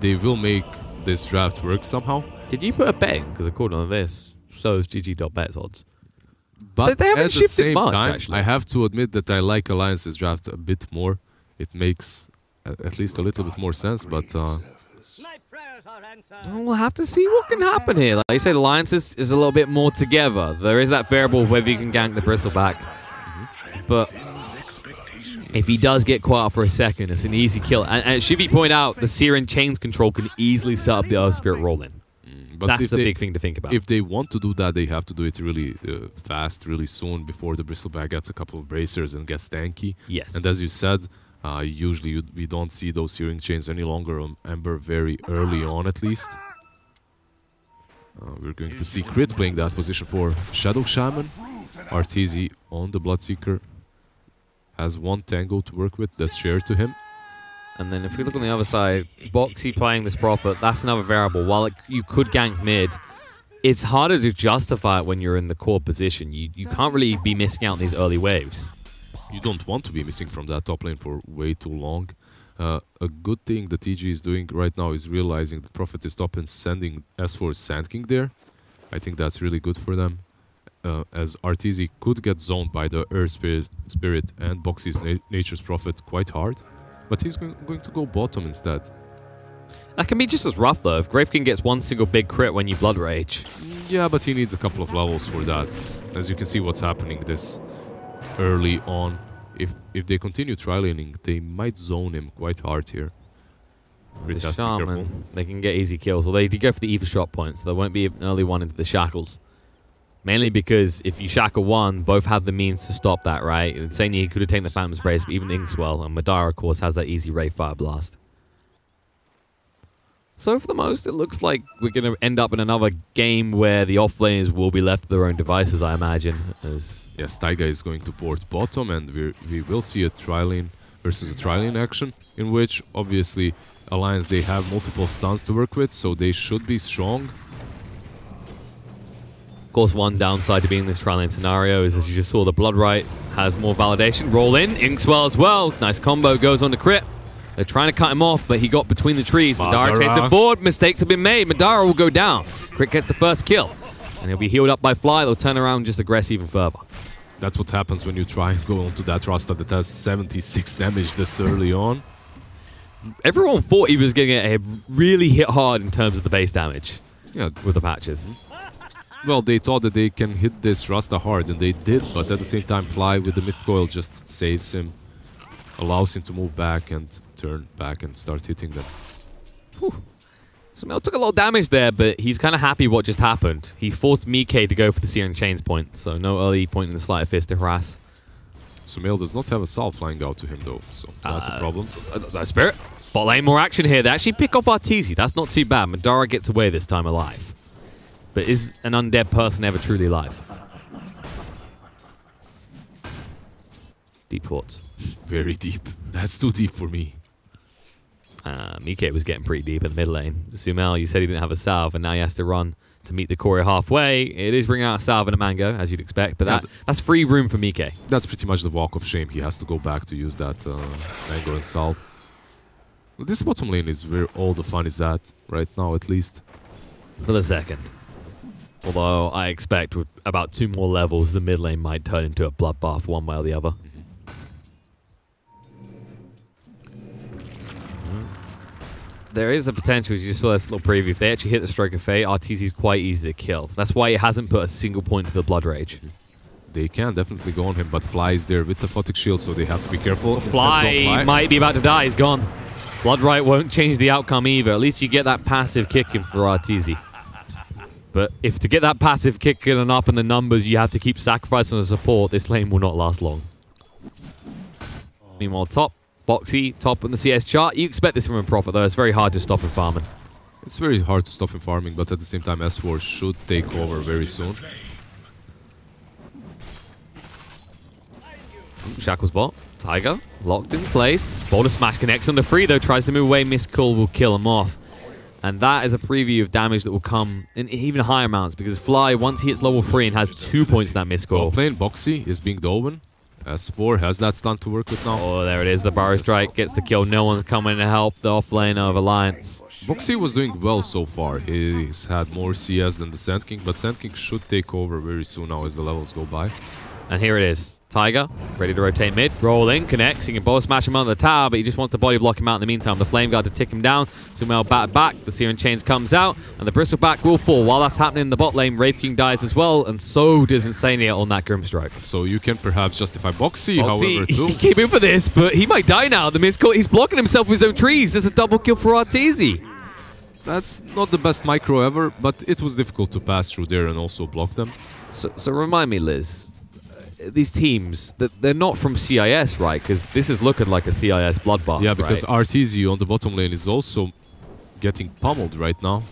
they will make this draft work somehow. Did you put a bet in? Because according to this, so is GG.bet's odds. But they haven't at the shifted same much, time, actually. I have to admit that I like Alliance's draft a bit more. It makes at least a little bit more sense, but we'll have to see what can happen here. Like you said, Alliance is a little bit more together. There is that variable of whether you can gank the Bristleback. But if he does get caught up for a second, it's an easy kill. And it should be pointed out, the Syrian Chains control can easily set up the Earth Spirit roll-in. But that's a big thing to think about. If they want to do that, they have to do it really fast, really soon, before the Bristleback gets a couple of bracers and gets tanky. Yes. And as you said, usually we don't see those Searing Chains any longer on Ember very early on, at least. We're going to see Crit playing that position for Shadow Shaman. Arteezy on the Bloodseeker has one Tango to work with that's shared to him. And then if we look on the other side, Boxy playing this Prophet, that's another variable. While you could gank mid, it's harder to justify it when you're in the core position. You can't really be missing out on these early waves. You don't want to be missing from that top lane for way too long. A good thing that TG is doing right now is realizing that Prophet is top and sending S4 Sand King there. I think that's really good for them. As Arteezy could get zoned by the Earth Spirit and Boxy's Nature's Prophet quite hard. But he's going to go bottom instead. That can be just as rough though. If Gravekin gets one single big crit when you Blood Rage. Yeah, but he needs a couple of levels for that. As you can see what's happening this early on. If they continue tri-laning, they might zone him quite hard here. With the Shaman, they can get easy kills. Although they do go for the Eva shot points, so there won't be an early one into the Shackles. Mainly because if you shackle one, both have the means to stop that, right? Saying he could have taken the Phantom's Brace, but even Inkswell and Madara, of course, has that easy Ray Fire Blast. So for the most, it looks like we're going to end up in another game where the offlaners will be left to their own devices, I imagine. Yes, Taiga is going to port bottom, and we will see a tri-lane versus a tri-lane action, in which, obviously, Alliance, they have multiple stuns to work with, so they should be strong. Of course, one downside to being in this tri-lane scenario is, as you just saw, the Bloodright has more validation. Roll in, Inkswell as well. Nice combo, goes on to crit. They're trying to cut him off, but he got between the trees. Madara takes it forward. Mistakes have been made. Madara will go down. Crit gets the first kill. And he'll be healed up by Fly. They'll turn around and just aggress even further. That's what happens when you try and go onto that Rasta that has 76 damage this early on. Everyone thought he was going to get really hit hard in terms of the base damage. Yeah, with the patches. Well, they thought that they can hit this Rasta hard, and they did, but at the same time, Fly with the Mist Coil just saves him, allows him to move back and turn back and start hitting them. So Mel took a lot of damage there, but he's kind of happy what just happened. He forced Mike to go for the Searing Chains point, so no early point in the Sleight of Fist to harass. Sumail does not have a Salve flying out to him though, so that's a problem. Spirit, bot lane more action here. They actually pick off Arteezy. That's not too bad. Madara gets away this time alive. But is an undead person ever truly alive? Deep thoughts. Very deep. That's too deep for me. Mike was getting pretty deep in the mid lane. Sumail, you said he didn't have a salve, and now he has to run to meet the courier halfway. It is bringing out a salve and a mango, as you'd expect, but that's free room for Mike. That's pretty much the walk of shame. He has to go back to use that mango and salve. This bottom lane is where all the fun is at, right now at least. For the second. Although I expect with about 2 more levels, the mid lane might turn into a bloodbath one way or the other. There is a potential, as you just saw this little preview, if they actually hit the Stroke of Fate, Arteezy is quite easy to kill. That's why he hasn't put a single point to the Blood Rage. They can definitely go on him, but Fly is there with the Photic Shield, so they have to be careful. Fly might be about to die, he's gone. Bloodright won't change the outcome either. At least you get that passive kicking for Arteezy. But if to get that passive kicking and up in the numbers, you have to keep sacrificing the support, this lane will not last long. Meanwhile, top. Boxy, top in the CS chart. You expect this from a Prophet, though. It's very hard to stop him farming. It's very hard to stop him farming, but at the same time, S4 should take over very soon. Shackles bot. Tiger, locked in place. Boulder Smash connects on the free, though. Tries to move away. Mist Coil will kill him off. And that is a preview of damage that will come in even higher amounts, because Fly, once he hits level 3 and has 2 points in that Mist Coil. Well, playing Boxy is being Dolben. S4 has that stun to work with now. Oh, there it is. The Burrow Strike gets the kill. No one's coming to help the offlane of Alliance. Boxy was doing well so far. He's had more CS than the Sand King, but Sand King should take over very soon now as the levels go by. And here it is. Tiger, ready to rotate mid. Roll in, connects. He can both smash him on the tower, but he just wants to body block him out in the meantime. The Flame Guard to tick him down. Sumail back. The Searing Chains comes out, and the Bristleback will fall. While that's happening in the bot lane, Wraith King dies as well, and so does Insania on that Grimstrike. So you can perhaps justify Boxy, however, too. He came in for this, but he might die now. The miscall, he's blocking himself with his own trees. There's a double kill for Arteezy. That's not the best micro ever, but it was difficult to pass through there and also block them. So remind me, Liz. These teams, they're not from CIS, right? Because this is looking like a CIS bloodbath. Yeah, because right? Arteezy on the bottom lane is also getting pummeled right now.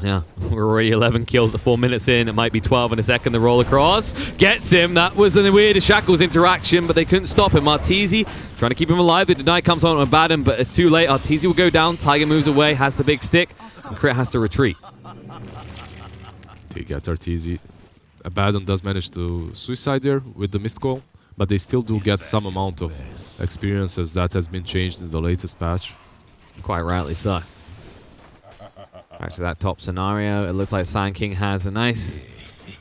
Yeah, we're already 11 kills at 4 minutes in. It might be 12 in a second. The roll across gets him. That was a weird Shackles interaction, but they couldn't stop him. Arteezy trying to keep him alive. The deny comes on Abaddon, but it's too late. Arteezy will go down. Tiger moves away, has the big stick, and Crit has to retreat. Take out Arteezy. Abaddon does manage to suicide there with the missed call, but they still do get some amount of experience as that has been changed in the latest patch. Quite rightly so. Back to that top scenario. It looks like Sand King has a nice,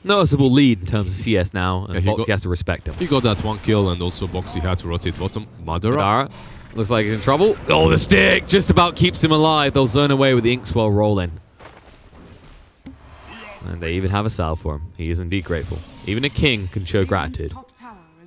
noticeable lead in terms of CS now, and Boxy has to respect him. He got that one kill, and also Boxy had to rotate bottom. Madara looks like he's in trouble. Oh, the stick just about keeps him alive. They'll zone away with the Inkswell rolling. And they even have a salve for him. He is indeed grateful. Even a king can show gratitude.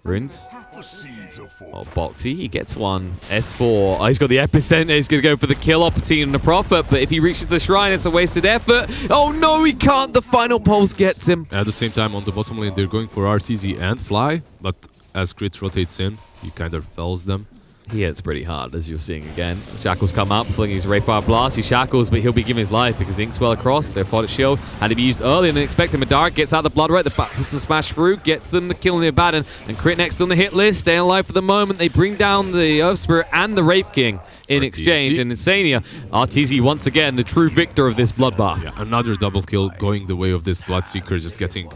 Runes. Oh, Boxy, he gets one. S4. Oh, he's got the epicenter. He's going to go for the kill opportunity on the Prophet, but if he reaches the shrine, it's a wasted effort. Oh no, he can't. The final pulse gets him. At the same time, on the bottom lane, they're going for Arteezy and Fly, but as Crit rotates in, he kind of fells them. He hits pretty hard, as you're seeing again. Shackles come up, flinging his Rayfire Blast. He shackles, but he'll be giving his life because the Inkswell across. Their Fodder Shield had to be used earlier than expected. Madara gets out the Blood Right. The back puts a smash through, gets them the kill on the Abaddon. And Crit next on the hit list, staying alive for the moment. They bring down the Earth Spirit and the Wraith King in exchange. And Insania, Arteezy once again, the true victor of this bloodbath. Yeah, another double kill going the way of this Bloodseeker, just getting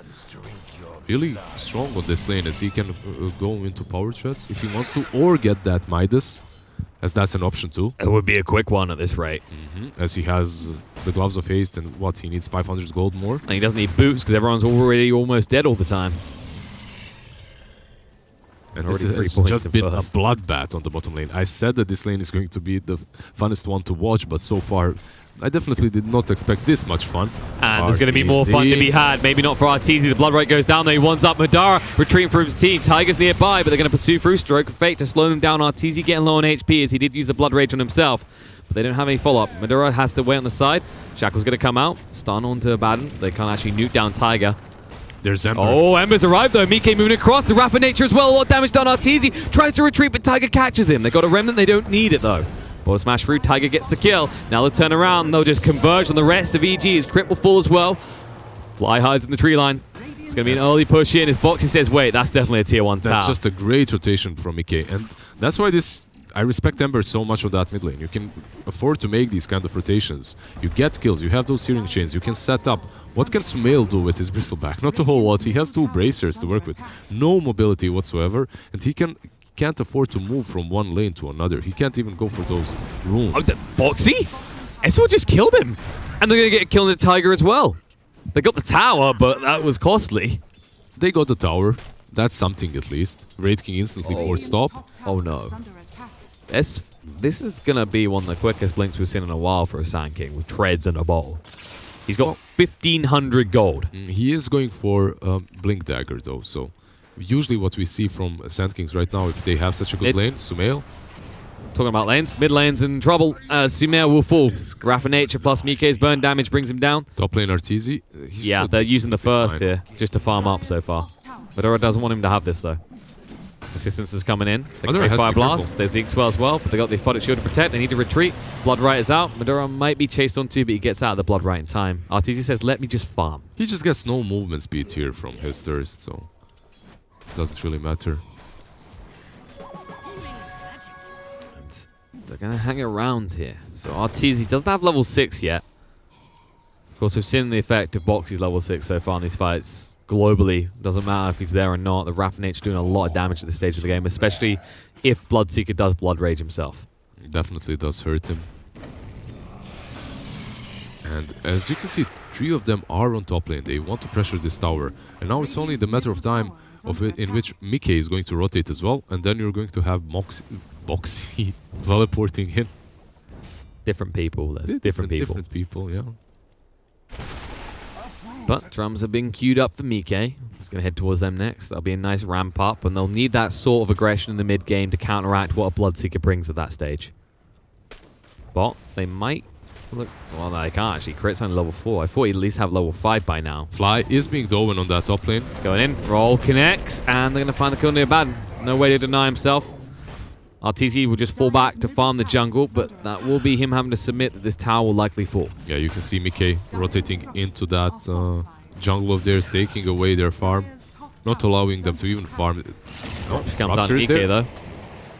really strong on this lane as he can go into power threats if he wants to, or get that Midas, as that's an option too. It would be a quick one at this rate. As he has the Gloves of Haste and what, he needs 500 gold more. And he doesn't need boots because everyone's already almost dead all the time. And this has just been a bloodbath on the bottom lane. I said that this lane is going to be the funnest one to watch, but so far I definitely did not expect this much fun. And there's going to be more fun to be had. Maybe not for Arteezy. The Blood Right goes down there. He ones up Madara, retreating from his team. Tiger's nearby, but they're going to pursue through. Stroke of Fate to slow them down. Arteezy getting low on HP as he did use the Blood Rage on himself. But they don't have any follow-up. Madara has to wait on the side. Shackle's going to come out. Stun onto Abaddon, so they can't actually nuke down Tiger. There's Ember. Oh, Ember's arrived though. Mike moving across. The Wrath of Nature as well. A lot of damage done. Arteezy tries to retreat, but Tiger catches him. They got a Remnant. They don't need it though. Ball smash through. Tiger gets the kill. Now they'll turn around. They'll just converge on the rest of EG. His Crit will fall as well. Fly hides in the tree line. It's going to be an early push in. As Boxy says, wait, that's definitely a tier 1 tower. That's just a great rotation from Mike. And that's why I respect Ember so much on that mid lane. You can afford to make these kind of rotations. You get kills. You have those Searing Chains. You can set up. What can Sumail do with his Bristleback? Not a whole lot. He has 2 bracers to work with. No mobility whatsoever. And he can't afford to move from one lane to another. He can't even go for those runes. Oh, Boxy? Esso just killed him. And they're going to get a kill on the Tiger as well. They got the tower, but that was costly. They got the tower. That's something at least. Wraith King instantly forced stop. Oh no. This is going to be one of the quickest blinks we've seen in a while for a Sand King with treads and a bowl. He's got 1,500 gold. He is going for Blink Dagger though, so usually what we see from Sand Kings right now, if they have such a good lane, Sumail. Talking about lanes, mid lane's in trouble. Sumail will fall. Wrath of Nature plus Mike's burn damage brings him down. Top lane Arteezy. Yeah, they're using the first here just to farm up so far. Madara doesn't want him to have this though. Assistance is coming in. They can Fire Blast. There's the Inkswell as well, but they got the Fodder Shield to protect. They need to retreat. Blood Right is out. Madara might be chased on too, but he gets out of the Blood Right in time. Arteezy says, let me just farm. He just gets no movement speed here from his thirst, so it doesn't really matter. And they're going to hang around here. So Arteezy doesn't have level 6 yet. Of course, we've seen the effect of Boxy's level 6 so far in these fights. globally. Doesn't matter if he's there or not. The Raffinage doing a lot of damage at this stage of the game, especially if Bloodseeker does Blood Rage himself. Definitely does hurt him. And as you can see, 3 of them are on top lane. They want to pressure this tower. And now it's only the matter of time in which Mickey is going to rotate as well. And then you're going to have Boxy teleporting in. Different people. There's different people. Different people, yeah. But drums have been queued up for Mike. He's going to head towards them next. That'll be a nice ramp up, and they'll need that sort of aggression in the mid game to counteract what a Bloodseeker brings at that stage. But they might look. Well, they can't actually. Crit's only level 4. I thought he'd at least have level 5 by now. Fly is being Dowen on that top lane. Going in. Roll connects, and they're going to find the kill near Baden. No way to deny himself. RTZ will just fall back to farm the jungle, but that will be him having to submit that this tower will likely fall. Yeah, you can see Mickey rotating into that jungle of theirs, taking away their farm, not allowing them to even farm it. Oh, she comes down Mickey though.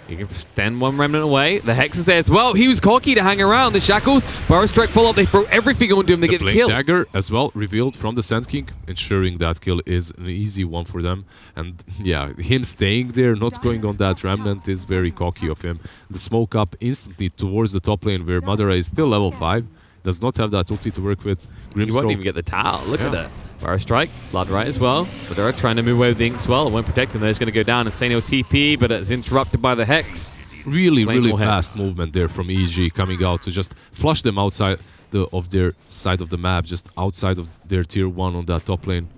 You can extend one remnant away. The Hex is there as well. He was cocky to hang around. The Shackles, Burrow Strike follow up. They throw everything onto him. They get the kill. Dagger as well revealed from the Sand King, ensuring that kill is an easy one for them. And yeah, him staying there, not going on that remnant is very cocky of him. The smoke up instantly towards the top lane where Madara is still level 5. Does not have that ulti to work with. He won't even get the tower. Look at that. Burrow Strike, Blood Right as well. Madara trying to move away with the Inkswell. It won't protect him though. It's going to go down. Insane TP, but it's interrupted by the Hex. Really fast movement there from EG coming out to just flush them outside of their side of the map, just outside of their tier 1 on that top lane.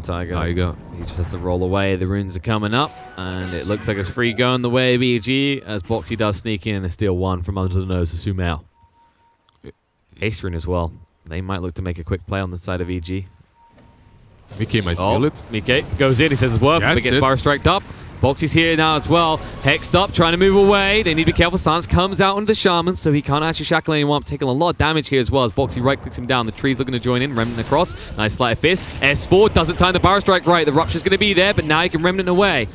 Taiga. He just has to roll away. The runes are coming up, and it looks like it's free going the way of EG as Boxy does sneak in and steal 1 from under the nose of Sumail. Haste rune as well. They might look to make a quick play on the side of EG. Mickey might steal it. Mickey goes in, he says it's worth, but gets Burrow Striked up. Boxy's here now as well. Hexed up, trying to move away. They need to be careful. Silence comes out onto the Shaman, so he can't actually shackle anyone. Taking a lot of damage here as well as Boxy right-clicks him down. The tree's looking to join in. Remnant across. Nice sleight of fist. S4 doesn't time the Burrow Strike right. The Rupture's going to be there, but now he can Remnant away.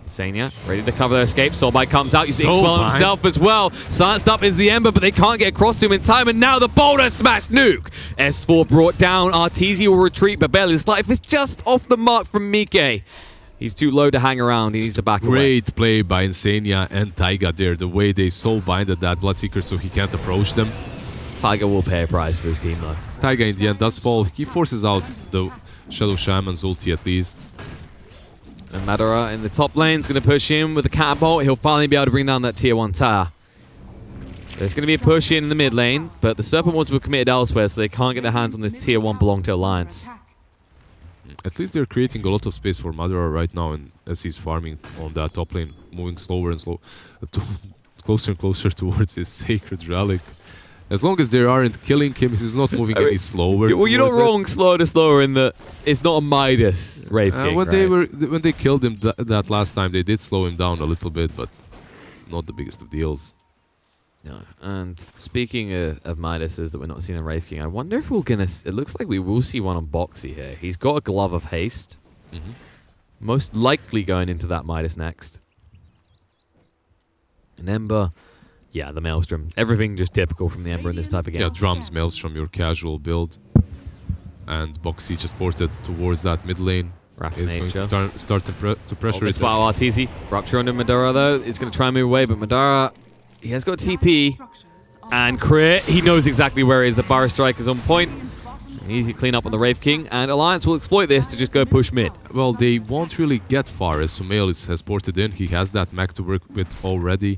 Sanya ready to cover their escape. Soulbind comes out. He's Inkswell himself as well. Silenced up is the Ember, but they can't get across to him in time. And now the Boulder Smash Nuke. S4 brought down. Artesia will retreat, but barely. His life is just off the mark from Mike. He's too low to hang around. He needs to back away. Great play by Insania and Taiga there. The way they soul-binded that Bloodseeker so he can't approach them. Taiga will pay a price for his team though. Taiga in the end does fall. He forces out the Shadow Shaman's ulti at least. And Madara in the top lane is going to push in with the catapult. He'll finally be able to bring down that tier 1 tower. There's going to be a push in the mid lane, but the Serpent Wards were committed elsewhere, so they can't get their hands on this tier 1 belong to Alliance. At least they're creating a lot of space for Madara right now, and as he's farming on that top lane, moving slower and slower, closer and closer towards his sacred relic. As long as they aren't killing him, he's not moving any slower. Well, you're not wrong. Slower in that it's not a Midas Wraith King, when they killed him that last time, they did slow him down a little bit, but not the biggest of deals. No. And speaking of Midases that we're not seeing in Wraith King, I wonder if we're gonna. It looks like we will see one on Boxy here. He's got a Glove of Haste. Most likely going into that Midas next. An Ember. Yeah, the Maelstrom. Everything just typical from the Ember in this type of game. Yeah, drums, Maelstrom, your casual build. And Boxy just ported towards that mid lane. Is going to start to pressure it. Spot RTZ. Rupture under Madara though. It's going to try and move away, but Madara, he has got TP. And crit. He knows exactly where he is. The Burrow Strike is on point. An easy clean up on the Wraith King. And Alliance will exploit this to just go push mid. Well, they won't really get far as Sumail has ported in. He has that mech to work with already.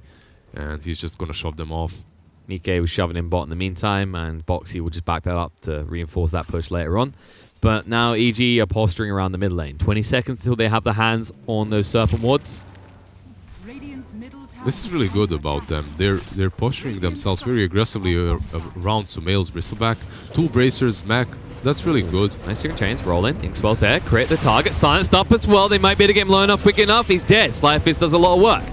And he's just going to shove them off. Mike was shoving in bot in the meantime, and Boxy will just back that up to reinforce that push later on. But now EG are posturing around the mid lane. 20 seconds until they have the hands on those Serpent Wards. This is really good about them. They're posturing themselves very aggressively around Sumail's Bristleback. 2 bracers, mech. That's really good. Nice Secret Chains, roll in. Inkswell's there. Create the target. Silenced up as well. They might be able to get him low enough, quick enough. He's dead. Sleight of Fist does a lot of work.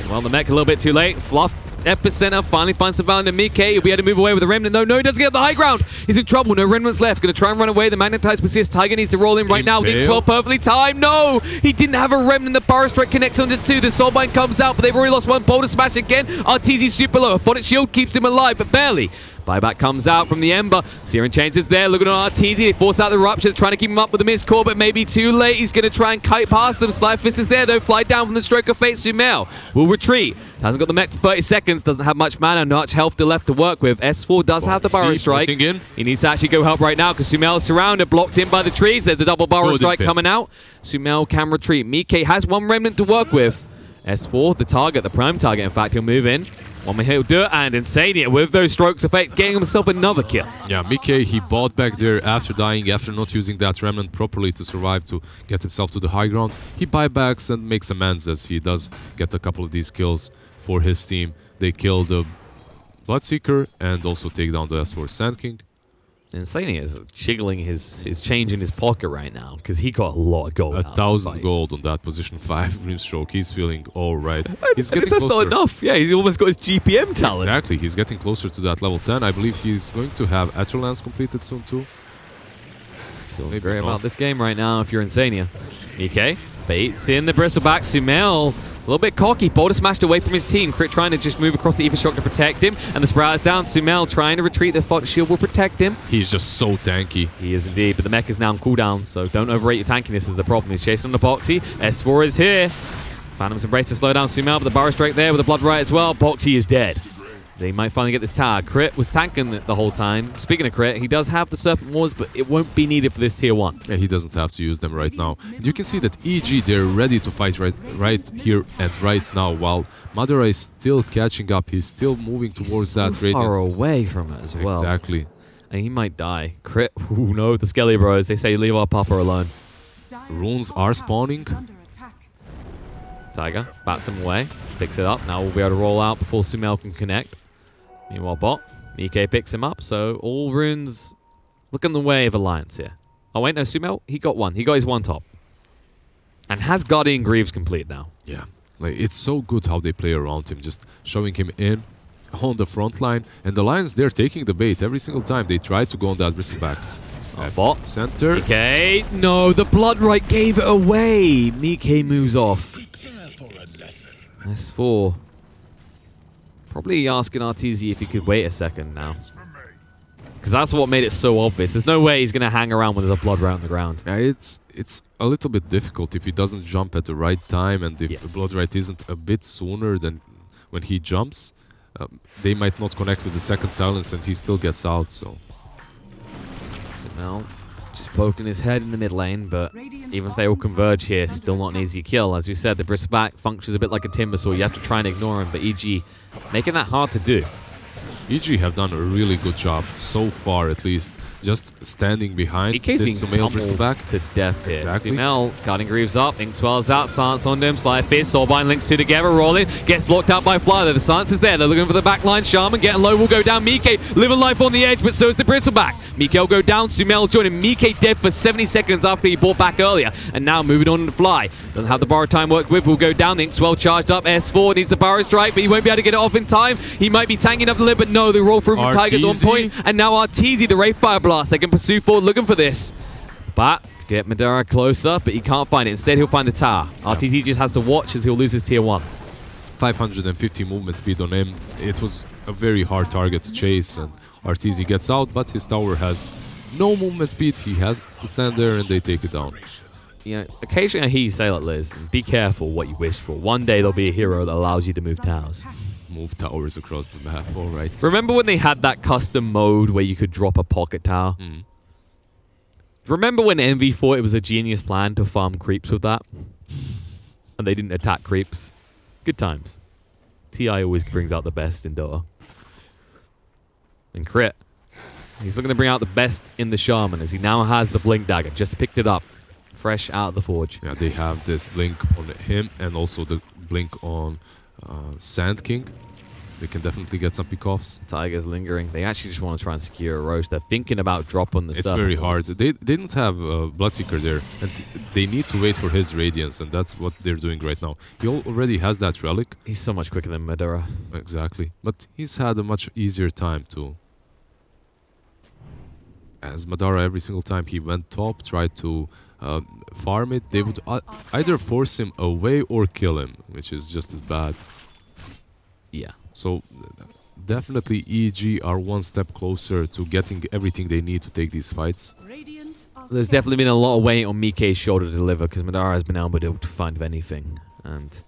Well, the mech a little bit too late. Fluffed. Epicenter finally finds some value in Mike. He'll be able to move away with the Remnant. No, he doesn't get the high ground. He's in trouble. No Remnants left. Going to try and run away. The Magnetized persist. Tiger needs to roll in right now. Link's well perfectly timed. No! He didn't have a Remnant. The Burrow Strike connects onto 2. The Soulbind comes out, but they've already lost 1. Boulder Smash again. Arteezy's super low. A Phonic Shield keeps him alive, but barely. Buyback comes out from the Ember. Searing Chains is there, looking at RTZ. They force out the Rupture, trying to keep him up with the missed call, but maybe too late. He's going to try and kite past them. Sly Fist is there, though. Fly down from the Stroke of Fate. Sumail will retreat. Hasn't got the mech for 30 seconds, doesn't have much mana, not much health left to work with. S4 does have the Burrow Strike. He needs to actually go help right now because Sumail is surrounded, blocked in by the trees. There's a double Burrow Strike coming out. Sumail can retreat. Mike has one remnant to work with. S4, the target, the prime target, in fact, he'll move in. One minute he'll do it, and Insania with those strokes of fate, getting himself another kill. Yeah, Mike, he bought back there after dying, after not using that remnant properly to survive, to get himself to the high ground. He buybacks and makes amends as he does get a couple of these kills for his team. They kill the Bloodseeker and also take down the S4 Sand King. Insania is jiggling his change in his pocket right now because he got a lot of gold. 1,000 gold on that position 5 Grimstroke. He's feeling all right. He's getting that's closer. Not enough. Yeah, he's almost got his GPM talent. Exactly. He's getting closer to that level 10. I believe he's going to have Atrolance completed soon too. Feel great about this game right now if you're Insania. Mike baits in the Bristleback. Sumail a little bit cocky. Boulder smashed away from his team. Crit trying to just move across the Ether Shock to protect him. And the Sprout is down. Sumail trying to retreat. The Fox Shield will protect him. He's just so tanky. He is indeed. But the mech is now on cooldown. So don't overrate your tankiness is the problem. He's chasing on the Boxy. S4 is here. Phantom's embrace to slow down Sumail. But the Burrow Strike there with the Blood Riot as well. Boxy is dead. They might finally get this tower. Crit was tanking it the whole time. Speaking of Crit, he does have the Serpent Wars, but it won't be needed for this tier 1. Yeah, he doesn't have to use them right now. And you can see that EG, they're ready to fight right here and right now, while Madara is still catching up. He's still moving towards that radius. Far away from it as well. Exactly. And he might die. Crit. Ooh, no, the Skelly Bros. They say leave our Papa alone. Runes are spawning. Tiger bats him away. Picks it up. Now we'll be able to roll out before Sumail can connect. Meanwhile, bot. Mike picks him up, so all runes look in the way of Alliance here. Oh wait, no, Sumail, he got one. He got his one top. And has Guardian Greaves complete now. Yeah, like it's so good how they play around him, just showing him in on the front line. And the Lions, they're taking the bait every single time. They try to go on that Bristleback. Bot. Center. Mike, no, the Bloodright gave it away. Mike moves off. S4. Probably asking RTZ if he could wait a second now. Because that's what made it so obvious. There's no way he's going to hang around when there's a Blood Riot on the ground. Yeah, it's a little bit difficult if he doesn't jump at the right time, and if the Blood Riot isn't a bit sooner than when he jumps, they might not connect with the second silence and he still gets out, so... Sumail just poking his head in the mid lane, but even if they all converge here, still not an easy kill. As we said, the Bristleback functions a bit like a Timbersaw. You have to try and ignore him, but EG making that hard to do. EG have done a really good job, so far at least, just standing behind this Sumail Bristleback to death here. Exactly. Sumail guarding Greaves up, Inkswell's out, Silence on him, Sly Fist, Soulbind links two together, rolling, gets blocked out by Fly though. The Silence is there, they're looking for the backline. Shaman getting low, will go down. Mike living life on the edge, but so is the Bristleback. Mike will go down, Sumail joining. Mike dead for 70 seconds after he bought back earlier, and now moving on to Fly. Doesn't have the Burrow time worked with, will go down. The Inkswell charged up, S4 needs the Burrow Strike, but he won't be able to get it off in time. He might be tanking up the lid, but no, the roll through from Tiger's on point, and now RTZ, the Wraith Fire Blast. They can pursue forward looking for this. But to get Madara closer, but he can't find it. Instead, he'll find the tower. RTZ just has to watch as he'll lose his tier 1. 550 movement speed on him. It was a very hard target to chase, and RTZ gets out, but his tower has no movement speed. He has to stand there and they take it down. You know, occasionally I hear you say like Liz, be careful what you wish for. One day there'll be a hero that allows you to move towers. Move towers across the map, alright. Remember when they had that custom mode where you could drop a pocket tower? Remember when Envy thought it was a genius plan to farm creeps with that? And they didn't attack creeps? Good times. TI always brings out the best in Dota. And Crit. He's looking to bring out the best in the Shaman as he now has the Blink Dagger. Just picked it up. Fresh out of the Forge. Yeah, they have this Blink on him and also the Blink on Sand King. They can definitely get some pick-offs. Tiger's lingering. They actually just want to try and secure a roast. They're thinking about dropping the stuff. It's very hard. They didn't have Bloodseeker there, and they need to wait for his Radiance, and that's what they're doing right now. He already has that Relic. He's so much quicker than Madara. Exactly. But he's had a much easier time too. As Madara, every single time he went top, tried to farm it, they would either force him away or kill him, which is just as bad. Yeah. So definitely EG are one step closer to getting everything they need to take these fights. There's definitely been a lot of weight on Mike's shoulder to deliver because Madara has been able to find anything. And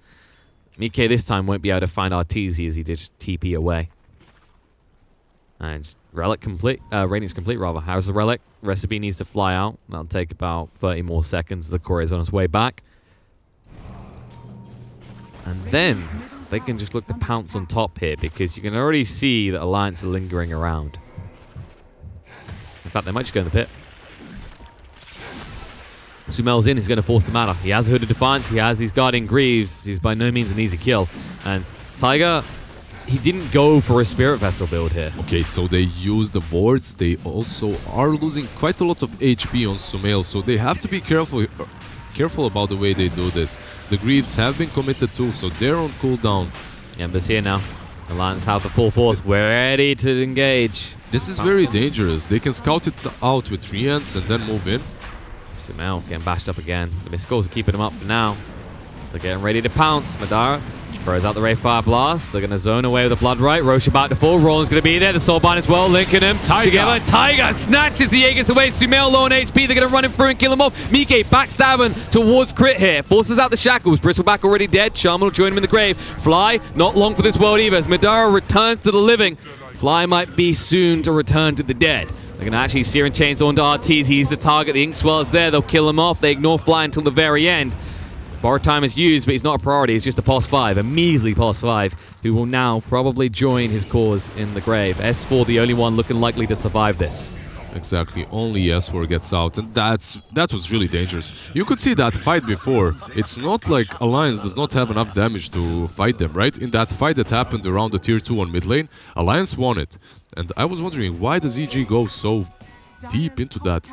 Mike this time won't be able to find Arteezy as he did TP away. And Relic complete, Radiance complete rather. How's the Relic? Recipe needs to fly out. That'll take about 30 more seconds. The core is on its way back. And then they can just look to pounce on top here because you can already see that Alliance are lingering around. In fact, they might just go in the pit. Sumel's in, he's going to force the matter. He has a Hood of Defiance, he has these Guardian Greaves. He's by no means an easy kill. And Tiger, he didn't go for a Spirit Vessel build here. Okay, so they use the wards. They also are losing quite a lot of HP on Sumel, so they have to be careful about the way they do this. The Greaves have been committed too, so they're on cooldown. Ember's here now. Alliance have the full force. We're ready to engage. This is very dangerous. They can scout it out with Treants and then move in. Sumel getting bashed up again. The missed scores are keeping him up for now. They're getting ready to pounce. Madara throws out the Ray Fire Blast. They're going to zone away with the Blood Right. Roche about to fall. Roland's going to be there. The Soulbind as well, linking him together. Tiger snatches the Aegis away. Sumel low on HP. They're going to run him through and kill him off. Mike backstabbing towards Crit here. Forces out the Shackles. Bristleback already dead. Charmin will join him in the grave. Fly, not long for this world either. As Madara returns to the living, Fly might be soon to return to the dead. They're going to actually Searing Chainsaw onto Arteezy. He's the target. The Inkswell is there. They'll kill him off. They ignore Fly until the very end. Borrowed time is used, but he's not a priority. He's just a POS 5, a measly POS 5, who will now probably join his cause in the grave. S4, the only one looking likely to survive this. Exactly, only S4 gets out, and that was really dangerous. You could see that fight before. It's not like Alliance does not have enough damage to fight them, right? In that fight that happened around the tier 2 on mid lane, Alliance won it. And I was wondering, why does EG go so deep into that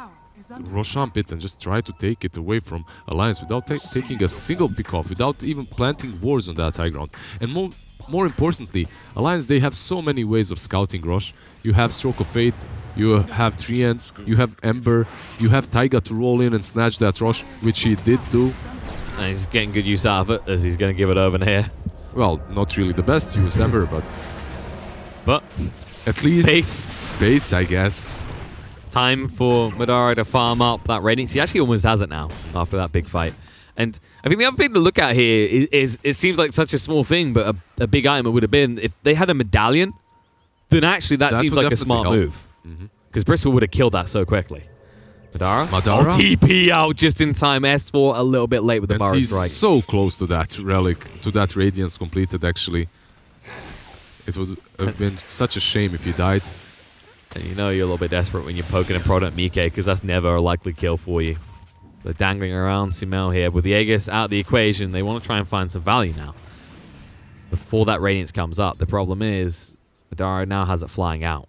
Roshan pit and just try to take it away from Alliance without taking a single pick off, without even planting wards on that high ground? And more importantly, Alliance, they have so many ways of scouting Rosh. You have Stroke of Fate, you have Treants, you have Ember, you have Taiga to roll in and snatch that Rosh, which he did do. And he's getting good use out of it as he's going to give it over here. Well, not really the best use ever, but at least space, I guess. Time for Madara to farm up that Radiance. He actually almost has it now after that big fight. And I think the other thing to look at here is it seems like such a small thing, but a big item it would have been if they had a medallion, then actually that seems like a smart move. Because Bristol would have killed that so quickly. Madara? Oh, TP out just in time. S4 a little bit late with the Burrow Strike. He's so close to that Relic, to that Radiance completed actually. It would have been such a shame if he died. And you know you're a little bit desperate when you're poking and prodding at Mike, because that's never a likely kill for you. They're dangling around Sumel here. With the Aegis out of the equation, they want to try and find some value now. Before that Radiance comes up, the problem is Madara now has it flying out.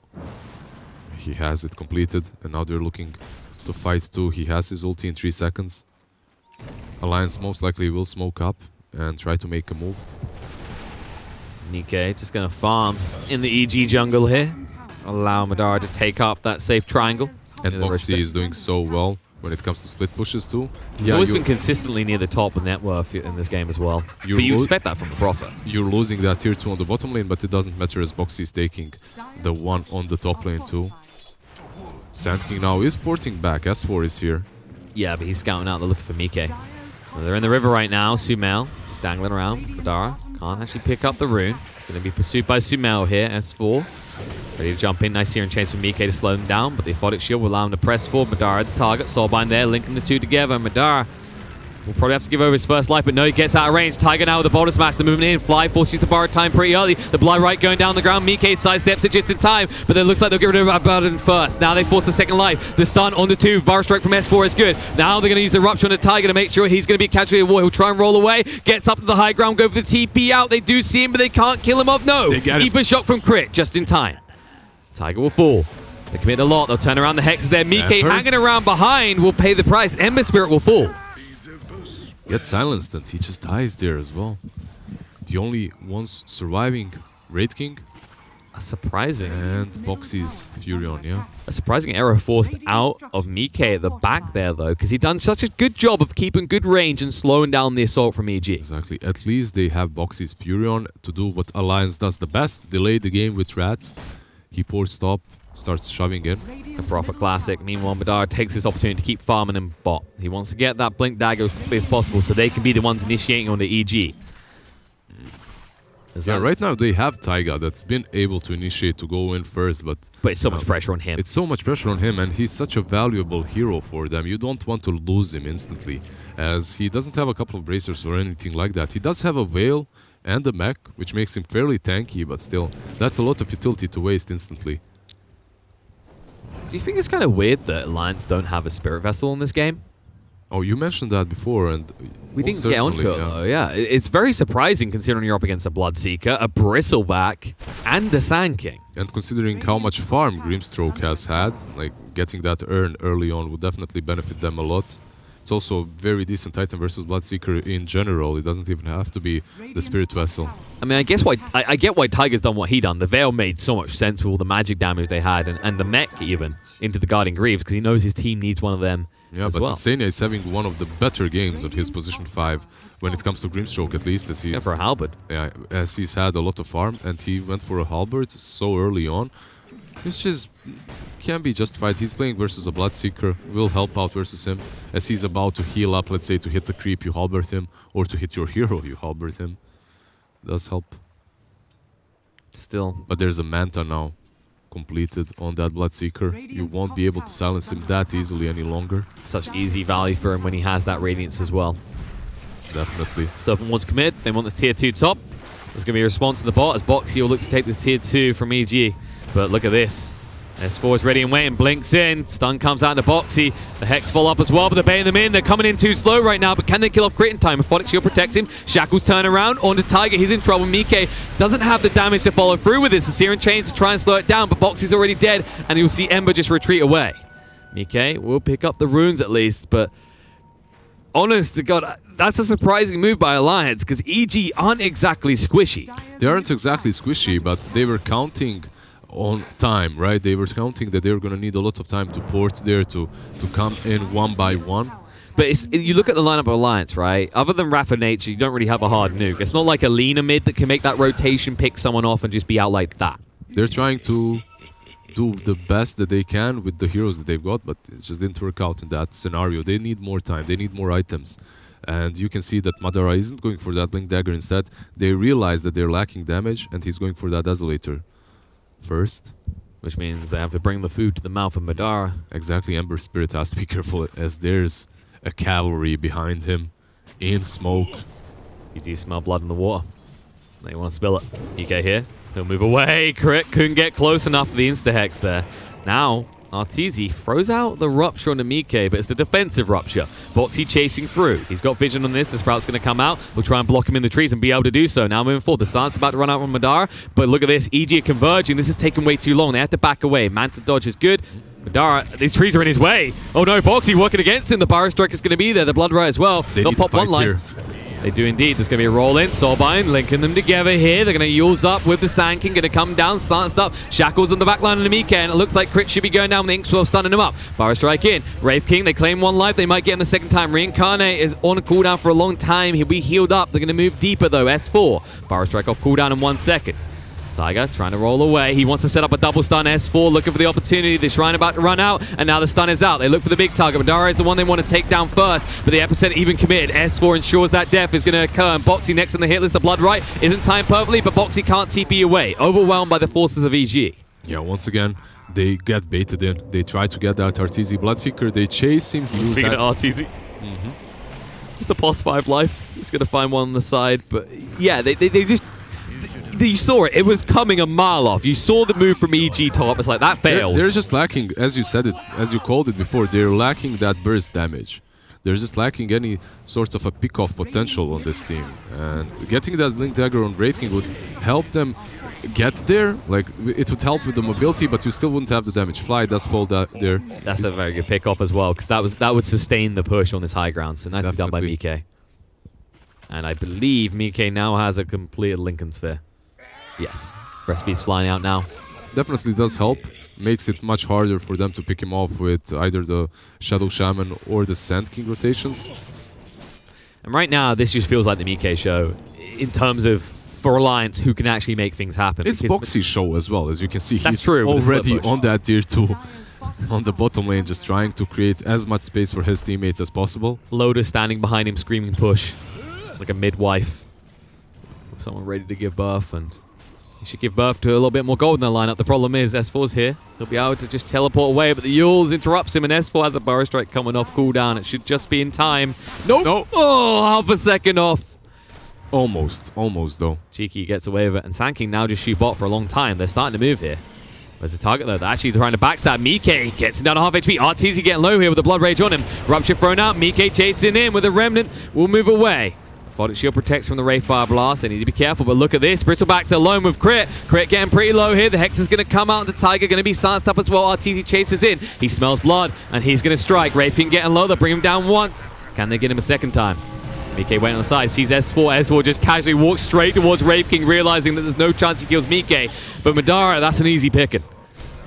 He has it completed, and now they're looking to fight too. He has his ulti in 3 seconds. Alliance most likely will smoke up and try to make a move. Mike just going to farm in the EG jungle here. Allow Madara to take up that safe triangle. And Boxy is doing so well when it comes to split pushes too. He's always been consistently near the top of net worth in this game as well. But you expect that from the Prophet. You're losing that tier 2 on the bottom lane, but it doesn't matter as Boxy is taking the one on the top lane too. Sand King now is porting back. S4 is here. Yeah, but he's scouting out. They're looking for Mike. So they're in the river right now. Sumel just dangling around. Madara can't actually pick up the rune. It's going to be pursued by Sumel here. S4 ready to jump in. Nice Searing Chains from Mike to slow him down, but the Aphotic Shield will allow him to press forward. Madara the target. Soulbind there, linking the two together. Madara will probably have to give over his first life, but no, he gets out of range. Tiger now with the boulder smash. The movement in. Fly forces to borrow time pretty early. The Blood Right going down the ground. Mike sidesteps it just in time, but it looks like they'll get rid of Abaddon first. Now they force the second life. The stun on the 2. Borrow Strike from S4 is good. Now they're going to use the Rupture on the Tiger to make sure he's going to be a casualty of war. He'll try and roll away. Gets up to the high ground, go for the TP out. They do see him, but they can't kill him off. No, even shot from Crit just in time. Tiger will fall. They commit a lot. They'll turn around. The Hex is there. Mike hanging around behind will pay the price. Ember Spirit will fall. Gets silenced and he just dies there as well. The only ones surviving, Wraith King A surprising. And Boxy's Furion, yeah. A surprising error forced out of Mike at the back there, though, because he done such a good job of keeping good range and slowing down the assault from EG. Exactly. At least they have Boxy's Furion to do what Alliance does the best. Delay the game with Rat. He pours top, starts shoving in. The Prophet Classic. Meanwhile, Madara takes this opportunity to keep farming in bot. He wants to get that Blink Dagger as quickly as possible so they can be the ones initiating on the EG. Yeah, right now they have Taiga that's been able to initiate to go in first, but it's so much pressure on him. It's so much pressure on him, and he's such a valuable hero for them. You don't want to lose him instantly, as he doesn't have a couple of bracers or anything like that. He does have a Veil and a mech, which makes him fairly tanky, but still, that's a lot of utility to waste instantly. Do you think it's kind of weird that Alliance don't have a Spirit Vessel in this game? Oh, you mentioned that before, and we didn't get onto it, though. Yeah, it's very surprising considering you're up against a Bloodseeker, a Bristleback, and a Sand King. And considering how much farm Grimstroke has had, like getting that urn early on would definitely benefit them a lot. It's also a very decent item versus Bloodseeker in general. It doesn't even have to be the Spirit Vessel. I mean, I guess I get why Tiger's done what he done. The Veil made so much sense with all the magic damage they had, and the mech even into the Guarding Greaves, because he knows his team needs one of them. Yeah, but Insania is having one of the better games on his position 5 when it comes to Grimstroke, at least. As he's, for a halberd. Yeah, as he's had a lot of farm, and he went for a halberd so early on, which is can be justified. He's playing versus a Bloodseeker, will help out versus him. As he's about to heal up, let's say to hit the creep, you halberd him, or to hit your hero, you halberd him. Does help. Still. But there's a Manta now completed on that Bloodseeker. You won't be able to silence him that easily any longer. Such easy value for him when he has that Radiance as well. Definitely. Serpent wants to commit. They want the tier 2 top. There's going to be a response in the bot as Boxy will look to take this tier 2 from EG. But look at this. S4 is ready and waiting, blinks in, stun comes out to Boxy. The Hex fall up as well, but they're baiting them in. They're coming in too slow right now, but can they kill off Crit in time? Aphotic Shield protects him. Shackles turn around onto Tiger. He's in trouble. Mike doesn't have the damage to follow through with this. The Searing Chains to try and slow it down, but Boxy's already dead, and you'll see Ember just retreat away. Mike will pick up the runes at least, but honest to God, that's a surprising move by Alliance, because EG aren't exactly squishy. They aren't exactly squishy, but they were counting on time, right? They were counting that they were going to need a lot of time to port there to come in one by one. But you look at the lineup of Alliance, right? Other than Rapid Nature, you don't really have a hard nuke. It's not like a Lina mid that can make that rotation, pick someone off, and just be out like that. They're trying to do the best that they can with the heroes that they've got, but it just didn't work out in that scenario. They need more time. They need more items. And you can see that Madara isn't going for that Blink Dagger. Instead, they realize that they're lacking damage, and he's going for that Desolator first. Which means they have to bring the food to the mouth of Madara. Exactly. Ember Spirit has to be careful, as there's a cavalry behind him in smoke. You do smell blood in the water. They want to spill it. EK here. He'll move away. Crit couldn't get close enough for the insta-hex there. Now, Arteezy throws out the Rupture onto Mike, but it's the defensive Rupture. Boxy chasing through. He's got vision on this. The Sprout's going to come out. We'll try and block him in the trees and be able to do so. Now moving forward. The Silence about to run out from Madara, but look at this. EG are converging. This is taking way too long. They have to back away. Manta dodge is good. Madara, these trees are in his way. Oh no, Boxy working against him. The Pyro Strike is going to be there. The Blood Riot as well. They'll pop one life. They do indeed. There's going to be a roll in. Soulbind linking them together here. They're going to use up with the Sand King. Going to come down, silenced up. Shackles on the back line of the Mike, and it looks like Crit should be going down with the Inkswell stunning him up. Pyro Strike in. Wraith King, they claim one life. They might get him the second time. Reincarnate is on a cooldown for a long time. He'll be healed up. They're going to move deeper though. S4. Pyro Strike off cooldown in 1 second. Tiger trying to roll away. He wants to set up a double stun. S4 looking for the opportunity. The Shrine about to run out, and now the stun is out. They look for the big target. Madara is the one they want to take down first, but the Epicenter even committed. S4 ensures that death is going to occur, and Boxy next on the hit list. The Blood Right isn't timed perfectly, but Boxy can't TP away. Overwhelmed by the forces of EG. Yeah, once again, they get baited in. They try to get that Arteezy Bloodseeker. They chase him. Speaking of Arteezy. Just a +5 life. He's going to find one on the side, but yeah, they just... You saw it. It was coming a mile off. You saw the move from EG top. It's like, that fails. They're just lacking, as you said it, as you called it before, they're lacking that burst damage. They're just lacking any sort of a pick-off potential on this team. And getting that Blink Dagger on Wraith King would help them get there. Like, it would help with the mobility, but you still wouldn't have the damage. Fly does fall there. That's a very good pick-off as well, because that would sustain the push on this high ground. So nicely done by Mike. And I believe Mike now has a completed Lincoln Sphere. Yes. Recipe's flying out now. Definitely does help. Makes it much harder for them to pick him off with either the Shadow Shaman or the Sand King rotations. And right now, this just feels like the Mike show in terms of, for Alliance, who can actually make things happen. It's Boxy's show as well, as you can see. That's he's true, already on that tier 2 on the bottom lane, just trying to create as much space for his teammates as possible. Loda standing behind him, screaming push, like a midwife. Someone ready to give birth, and he should give birth to a little bit more gold in their lineup. The problem is S4's here. He'll be able to just teleport away, but the Yules interrupts him, and S4 has a Burrow Strike coming off cooldown. It should just be in time. Nope. No. Oh, half a second off. Almost though. Cheeky gets away with it, and Sand King now just shoot bot for a long time. They're starting to move here. Where's the target though? They're actually trying to backstab. Mike gets him down to half HP. Arteezy getting low here with the Blood Rage on him. Rupture thrown out. Mike chasing in with a Remnant. Will move away. Photic Shield protects from the Ray Fire Blast. They need to be careful, but look at this. Bristleback's alone with Crit. Crit getting pretty low here. The Hex is going to come out into Tiger. Going to be silenced up as well. Arteezy chases in. He smells blood, and he's going to strike. Ray King getting low. They'll bring him down once. Can they get him a second time? Mike waiting on the side, sees S4. S4 just casually walks straight towards Wraith King, realizing that there's no chance he kills Mike. But Madara, that's an easy picking.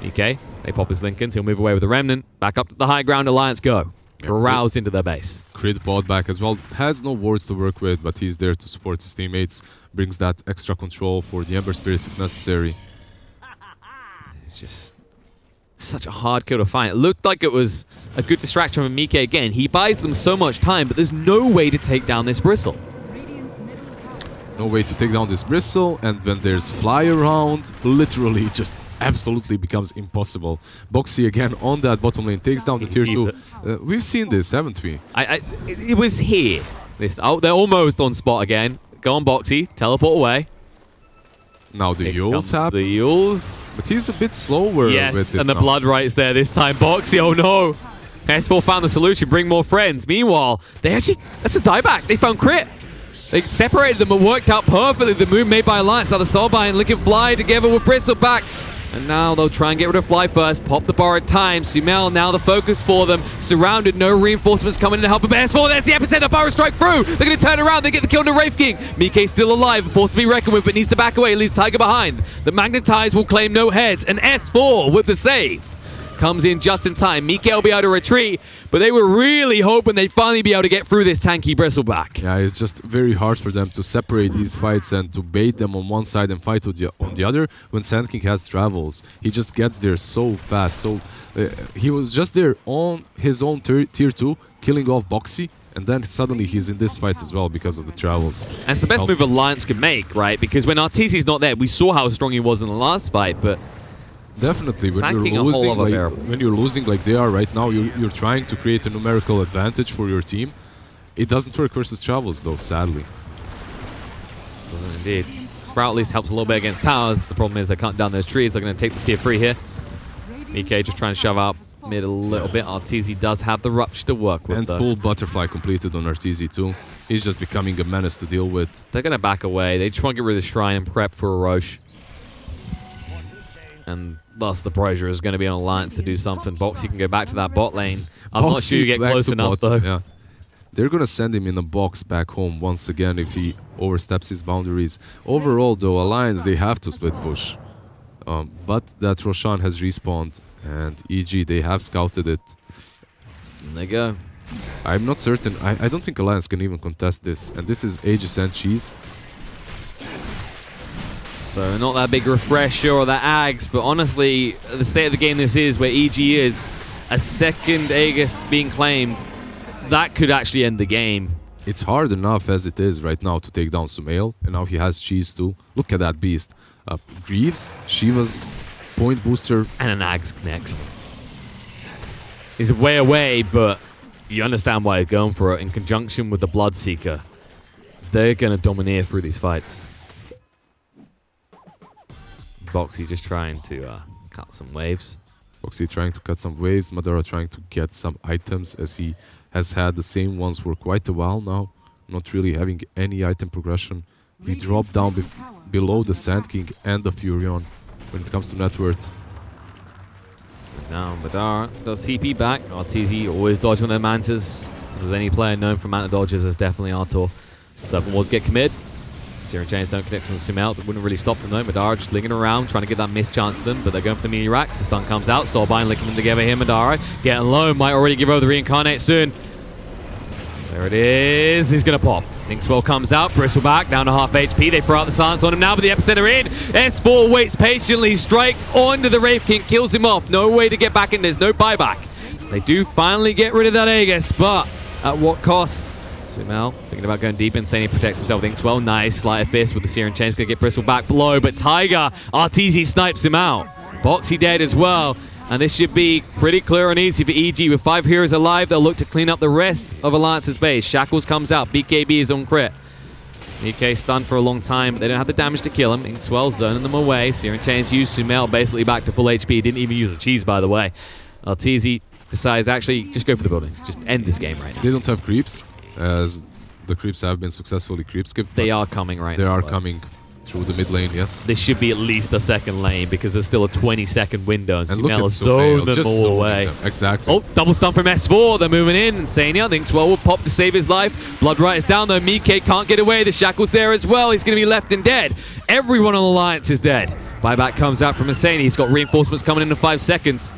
Mike, they pop his Lincolns. He'll move away with the Remnant. Back up to the high ground. Alliance go. Roused into their base. Crit bot back as well. Has no wards to work with, but he's there to support his teammates. Brings that extra control for the Ember Spirit if necessary. It's just such a hard kill to find. It looked like it was a good distraction from Mike again. He buys them so much time, but there's no way to take down this Bristle. No way to take down this Bristle, and when there's fly around, literally just absolutely becomes impossible. Boxy again on that bottom lane, takes down the tier 2. We've seen this, haven't we? It was here. Oh, they're almost on spot again. Go on Boxy, teleport away. Now the Yules happen. The Yules. But he's a bit slower with it and the now. Blood Right's there this time. Boxy, oh no. S4 found the solution, bring more friends. Meanwhile, that's a dieback. They found Crit. They separated them, but worked out perfectly. The move made by Alliance. Now the Soulbind and Liquid Fly together with Bristleback. And now they'll try and get rid of Fly first. Pop the borrowed time. Sumail now the focus for them. Surrounded, no reinforcements coming in to help him. S4, there's the epicenter. Burrow Strike through. They're going to turn around. They get the kill to Wraith King. Mike's still alive, forced to be reckoned with, but needs to back away. Leaves Tiger behind. The Magnetize will claim no heads. And S4 with the save. Comes in just in time. Mike will be able to retreat, but they were really hoping they'd finally be able to get through this tanky Bristleback. Yeah, it's just very hard for them to separate these fights and to bait them on one side and fight on the other when Sand King has travels. He just gets there so fast. So he was just there on his own tier 2, killing off Boxy, and then suddenly he's in this fight as well because of the travels. And it's the best move Alliance could make, right? Because when Arteezy's not there, we saw how strong he was in the last fight, but definitely, when you're losing like they are right now, you're trying to create a numerical advantage for your team. It doesn't work versus travels though, sadly. Doesn't indeed. Sprout at least helps a little bit against towers. The problem is they can't down those trees. They're going to take the tier 3 here. Mike just trying to shove out mid a little bit. Arteezy does have the Rupture to work with. And full Butterfly completed on Arteezy too. He's just becoming a menace to deal with. They're going to back away. They just want to get rid of the Shrine and prep for a Roche. And thus the pressure is going to be on Alliance to do something. Boxy can go back to that bot lane. I'm not sure you get close enough though. Yeah. They're going to send him in a box back home once again if he oversteps his boundaries. Overall though, Alliance, they have to split push. But that Roshan has respawned, and EG, they have scouted it. And they go. I'm not certain. I don't think Alliance can even contest this. And this is Aegis and Cheese. So not that big refresher or that Ags, but honestly, the state of the game this is, where EG is, a second Aegis being claimed, that could actually end the game. It's hard enough as it is right now to take down Sumail, and now he has Cheese too. Look at that beast. Greaves, Shiva's point booster. And an Ags next. He's way away, but you understand why he's going for it. In conjunction with the Bloodseeker, they're going to domineer through these fights. Boxy just trying to cut some waves. Boxy trying to cut some waves. Madara trying to get some items, as he has had the same ones for quite a while now. Not really having any item progression. He dropped down below the Sand King and the Furion when it comes to net worth. Now Madara does CP back. Arteezy always dodge on their Mantas. If there's any player known for Manta dodges, it's definitely Artor. Serpent Wards get commit. Searing Chains don't connect on Sumail. That wouldn't really stop them though. Madara just lingering around, trying to get that missed chance to them, but they're going for the mini racks. The stun comes out. Soulbind linking them together here. Madara getting low. Might already give over the reincarnate soon. There it is. He's going to pop. Inkswell comes out. Bristleback down to half HP. They throw out the silence on him now, but the epicenter in. S4 waits patiently, strikes onto the Wraith King, kills him off. No way to get back in. There's no buyback. They do finally get rid of that Aegis, but at what cost? Sumail thinking about going deep. Insane protects himself with Inkswell. Nice sleight of fist with the Searing Chains. Going to get Bristleback below, but Tiger, Arteezy snipes him out. Boxy dead as well. And this should be pretty clear and easy for EG. With 5 heroes alive, they'll look to clean up the rest of Alliance's base. Shackles comes out. BKB is on crit. EK stunned for a long time, but they don't have the damage to kill him. Inkswell zoning them away. Searing Chains use Sumail basically back to full HP. Didn't even use the cheese, by the way. Arteezy decides actually just go for the buildings. Just end this game right now. They don't have creeps, as the creeps have been successfully creep skipped. They are coming right now. They are coming through the mid lane, yes. This should be at least a second lane because there's still a 20-second window, and Sumail has zoned them all away. Exactly. Oh, double stun from S4. They're moving in. Insania thinks, well, will pop to save his life. Bloodright is down, though. Mike can't get away. The Shackle's there as well. He's going to be left and dead. Everyone on Alliance is dead. Buyback comes out from Insania. He's got reinforcements coming in 5 seconds.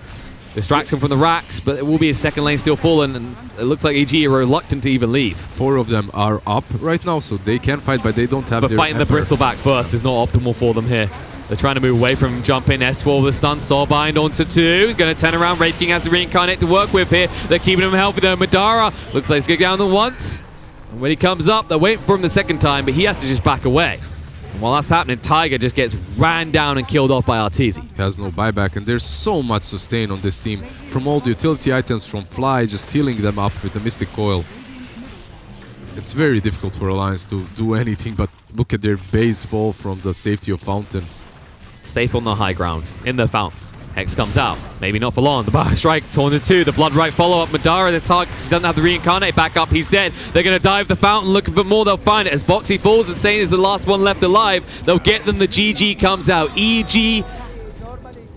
Distracts him from the racks, but it will be his second lane still fallen, and it looks like EG are reluctant to even leave. 4 of them are up right now, so they can fight, but they don't have But fighting the Bristleback first is not optimal for them here. They're trying to move away from him, jump in, S4 with a stun, Soulbind onto 2. Going to turn around, Wraith King has the reincarnate to work with here. They're keeping him healthy though. Madara looks like he's going to go down the once. And when he comes up, they're waiting for him the second time, but he has to just back away. And while that's happening, Tiger just gets ran down and killed off by Arteezy. He has no buyback, and there's so much sustain on this team. From all the utility items, from Fly, just healing them up with the Mystic Coil. It's very difficult for Alliance to do anything, but look at their base fall from the safety of Fountain. Safe on the high ground, in the Fountain. Hex comes out, maybe not for long. The Bar Strike torn to 2. The Bloodright follow-up. Madara, the target, he doesn't have the reincarnate back up. He's dead. They're going to dive the Fountain, looking for more. They'll find it as Boxy falls. Insane is the last one left alive. They'll get them. The GG comes out. EG,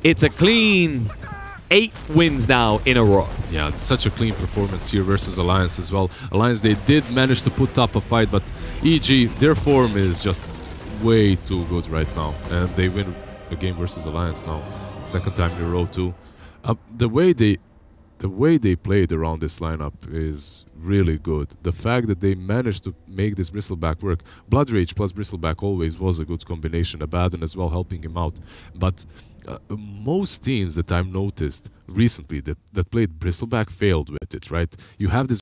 it's a clean 8 wins now in a row. Yeah, such a clean performance here versus Alliance as well. Alliance, they did manage to put up a fight, but EG, their form is just way too good right now. And they win a game versus Alliance now. Second time in a row too. The way they played around this lineup is really good. The fact that they managed to make this Bristleback work. Blood Rage plus Bristleback always was a good combination. Abaddon as well helping him out. But most teams that I've noticed recently that played Bristleback failed with it, right? You have this